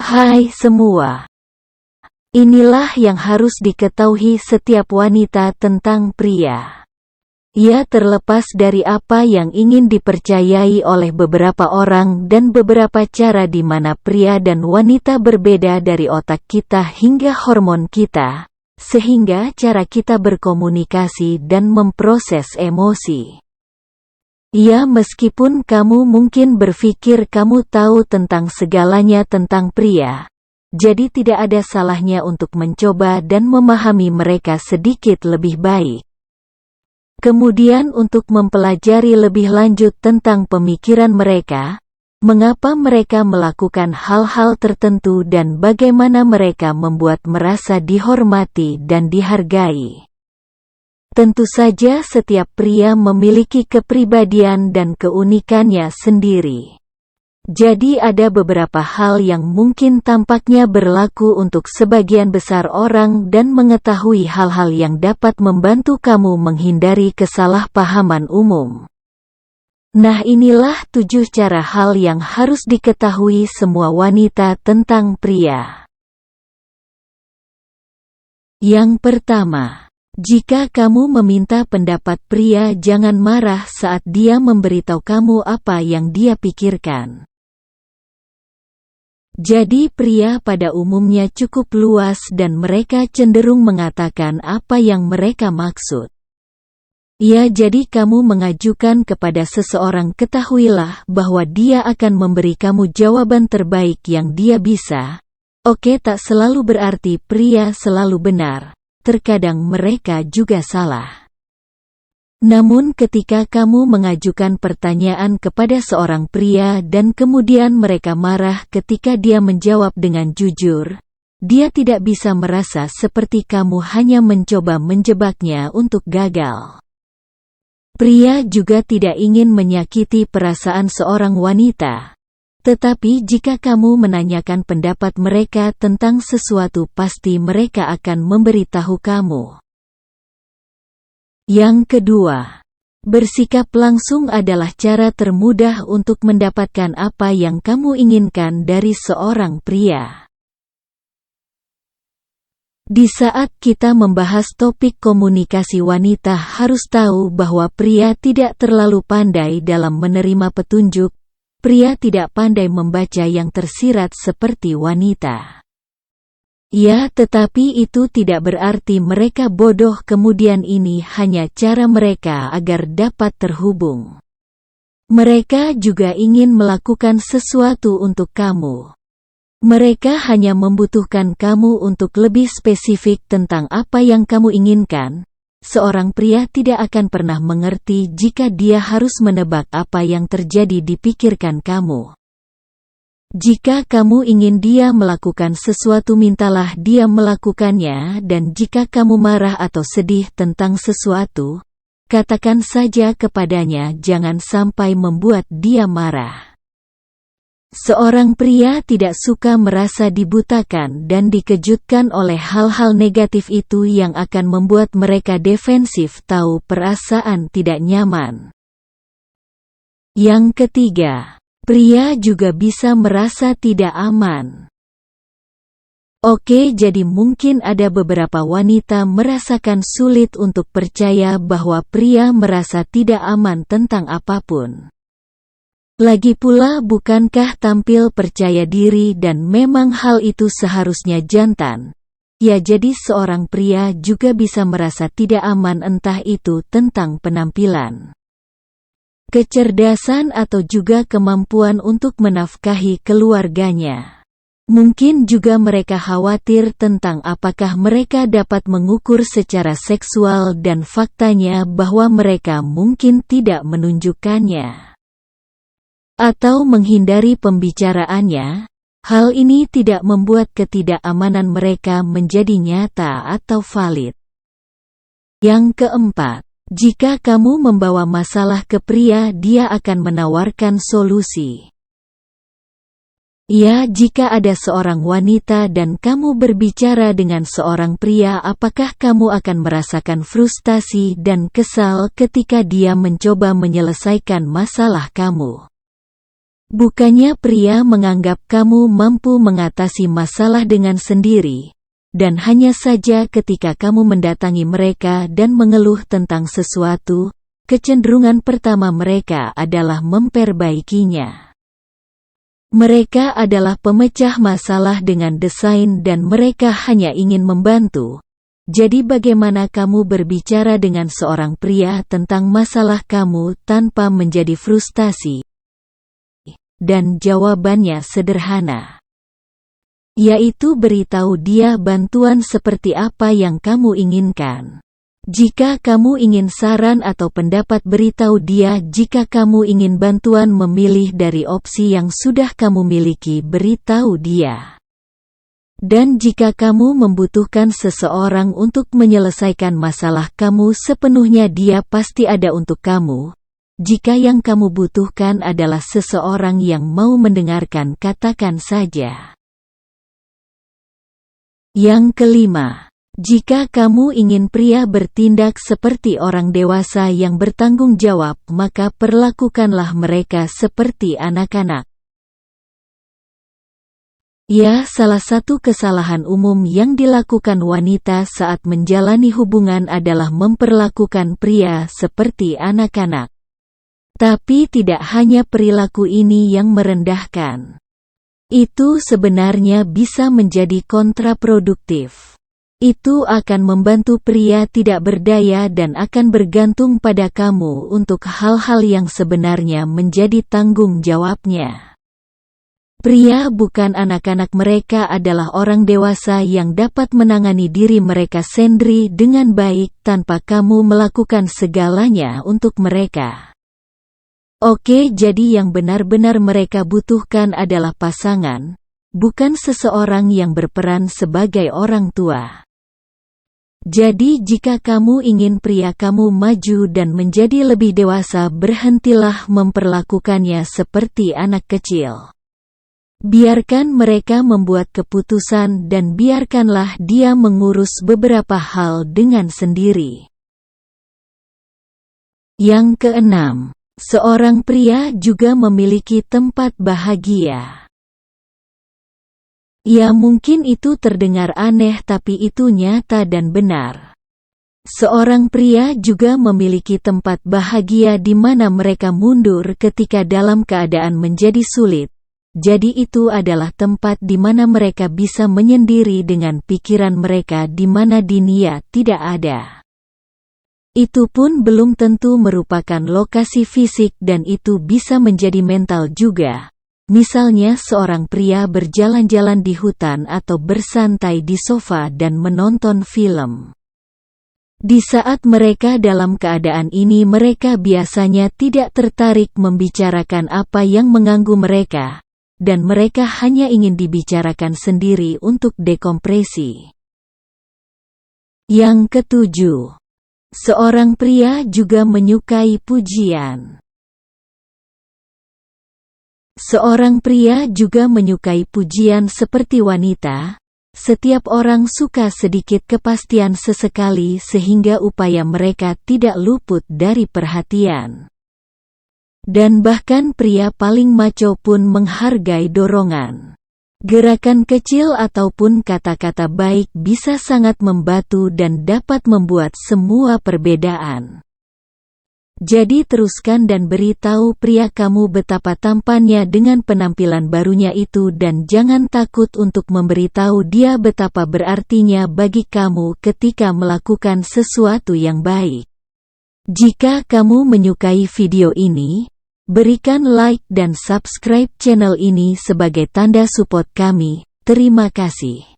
Hai semua. Inilah yang harus diketahui setiap wanita tentang pria. Ya, terlepas dari apa yang ingin dipercayai oleh beberapa orang dan beberapa cara di mana pria dan wanita berbeda dari otak kita hingga hormon kita, sehingga cara kita berkomunikasi dan memproses emosi. Ya, meskipun kamu mungkin berpikir kamu tahu tentang segalanya tentang pria, jadi tidak ada salahnya untuk mencoba dan memahami mereka sedikit lebih baik. Kemudian untuk mempelajari lebih lanjut tentang pemikiran mereka, mengapa mereka melakukan hal-hal tertentu dan bagaimana mereka membuat merasa dihormati dan dihargai. Tentu saja setiap pria memiliki kepribadian dan keunikannya sendiri. Jadi ada beberapa hal yang mungkin tampaknya berlaku untuk sebagian besar orang dan mengetahui hal-hal yang dapat membantu kamu menghindari kesalahpahaman umum. Nah, inilah 7 cara hal yang harus diketahui semua wanita tentang pria. Yang pertama, jika kamu meminta pendapat pria, jangan marah saat dia memberitahu kamu apa yang dia pikirkan. Jadi pria pada umumnya cukup luas dan mereka cenderung mengatakan apa yang mereka maksud. Ya, jadi kamu mengajukan kepada seseorang, ketahuilah bahwa dia akan memberi kamu jawaban terbaik yang dia bisa. Oke, tak selalu berarti pria selalu benar. Terkadang mereka juga salah. Namun ketika kamu mengajukan pertanyaan kepada seorang pria dan kemudian mereka marah ketika dia menjawab dengan jujur, dia tidak bisa merasa seperti kamu hanya mencoba menjebaknya untuk gagal. Pria juga tidak ingin menyakiti perasaan seorang wanita. Tetapi jika kamu menanyakan pendapat mereka tentang sesuatu, pasti mereka akan memberitahu kamu. Yang kedua, bersikap langsung adalah cara termudah untuk mendapatkan apa yang kamu inginkan dari seorang pria. Di saat kita membahas topik komunikasi wanita, harus tahu bahwa pria tidak terlalu pandai dalam menerima petunjuk. Pria tidak pandai membaca yang tersirat seperti wanita. Ya, tetapi itu tidak berarti mereka bodoh. Kemudian ini hanya cara mereka agar dapat terhubung. Mereka juga ingin melakukan sesuatu untuk kamu. Mereka hanya membutuhkan kamu untuk lebih spesifik tentang apa yang kamu inginkan. Seorang pria tidak akan pernah mengerti jika dia harus menebak apa yang terjadi di pikiran kamu. Jika kamu ingin dia melakukan sesuatu, mintalah dia melakukannya, dan jika kamu marah atau sedih tentang sesuatu, katakan saja kepadanya, jangan sampai membuat dia marah. Seorang pria tidak suka merasa dibutakan dan dikejutkan oleh hal-hal negatif itu yang akan membuat mereka defensif, tahu perasaan tidak nyaman. Yang ketiga, pria juga bisa merasa tidak aman. Oke, jadi mungkin ada beberapa wanita merasakan sulit untuk percaya bahwa pria merasa tidak aman tentang apapun. Lagi pula, bukankah tampil percaya diri dan memang hal itu seharusnya jantan? Ya, jadi seorang pria juga bisa merasa tidak aman, entah itu tentang penampilan, kecerdasan atau juga kemampuan untuk menafkahi keluarganya. Mungkin juga mereka khawatir tentang apakah mereka dapat mengukur secara seksual dan faktanya bahwa mereka mungkin tidak menunjukkannya atau menghindari pembicaraannya. Hal ini tidak membuat ketidakamanan mereka menjadi nyata atau valid. Yang keempat, jika kamu membawa masalah ke pria, dia akan menawarkan solusi. Ya, jika ada seorang wanita dan kamu berbicara dengan seorang pria, apakah kamu akan merasakan frustasi dan kesal ketika dia mencoba menyelesaikan masalah kamu? Bukannya pria menganggap kamu mampu mengatasi masalah dengan sendiri, dan hanya saja ketika kamu mendatangi mereka dan mengeluh tentang sesuatu, kecenderungan pertama mereka adalah memperbaikinya. Mereka adalah pemecah masalah dengan desain dan mereka hanya ingin membantu. Jadi bagaimana kamu berbicara dengan seorang pria tentang masalah kamu tanpa menjadi frustasi? Dan jawabannya sederhana, yaitu beritahu dia bantuan seperti apa yang kamu inginkan. Jika kamu ingin saran atau pendapat, beritahu dia. Jika kamu ingin bantuan memilih dari opsi yang sudah kamu miliki, beritahu dia. Dan jika kamu membutuhkan seseorang untuk menyelesaikan masalah kamu sepenuhnya, dia pasti ada untuk kamu. Jika yang kamu butuhkan adalah seseorang yang mau mendengarkan, katakan saja. Yang kelima, jika kamu ingin pria bertindak seperti orang dewasa yang bertanggung jawab, maka perlakukanlah mereka seperti anak-anak. Ya, salah satu kesalahan umum yang dilakukan wanita saat menjalani hubungan adalah memperlakukan pria seperti anak-anak. Tapi tidak hanya perilaku ini yang merendahkan. Itu sebenarnya bisa menjadi kontraproduktif. Itu akan membantu pria tidak berdaya dan akan bergantung pada kamu untuk hal-hal yang sebenarnya menjadi tanggung jawabnya. Pria bukan anak-anak, mereka adalah orang dewasa yang dapat menangani diri mereka sendiri dengan baik tanpa kamu melakukan segalanya untuk mereka. Oke, jadi yang benar-benar mereka butuhkan adalah pasangan, bukan seseorang yang berperan sebagai orang tua. Jadi jika kamu ingin pria kamu maju dan menjadi lebih dewasa, berhentilah memperlakukannya seperti anak kecil. Biarkan mereka membuat keputusan dan biarkanlah dia mengurus beberapa hal dengan sendiri. Yang keenam, seorang pria juga memiliki tempat bahagia. Ya, mungkin itu terdengar aneh, tapi itu nyata dan benar. Seorang pria juga memiliki tempat bahagia di mana mereka mundur ketika dalam keadaan menjadi sulit. Jadi itu adalah tempat di mana mereka bisa menyendiri dengan pikiran mereka di mana dunia tidak ada. Itu pun belum tentu merupakan lokasi fisik dan itu bisa menjadi mental juga. Misalnya seorang pria berjalan-jalan di hutan atau bersantai di sofa dan menonton film. Di saat mereka dalam keadaan ini, mereka biasanya tidak tertarik membicarakan apa yang mengganggu mereka, dan mereka hanya ingin dibicarakan sendiri untuk dekompresi. Yang ketujuh, seorang pria juga menyukai pujian. Seorang pria juga menyukai pujian seperti wanita. Setiap orang suka sedikit kepastian sesekali sehingga upaya mereka tidak luput dari perhatian. Dan bahkan pria paling maco pun menghargai dorongan. Gerakan kecil ataupun kata-kata baik bisa sangat membantu dan dapat membuat semua perbedaan. Jadi teruskan dan beritahu pria kamu betapa tampannya dengan penampilan barunya itu dan jangan takut untuk memberitahu dia betapa berartinya bagi kamu ketika melakukan sesuatu yang baik. Jika kamu menyukai video ini, berikan like dan subscribe channel ini sebagai tanda support kami. Terima kasih.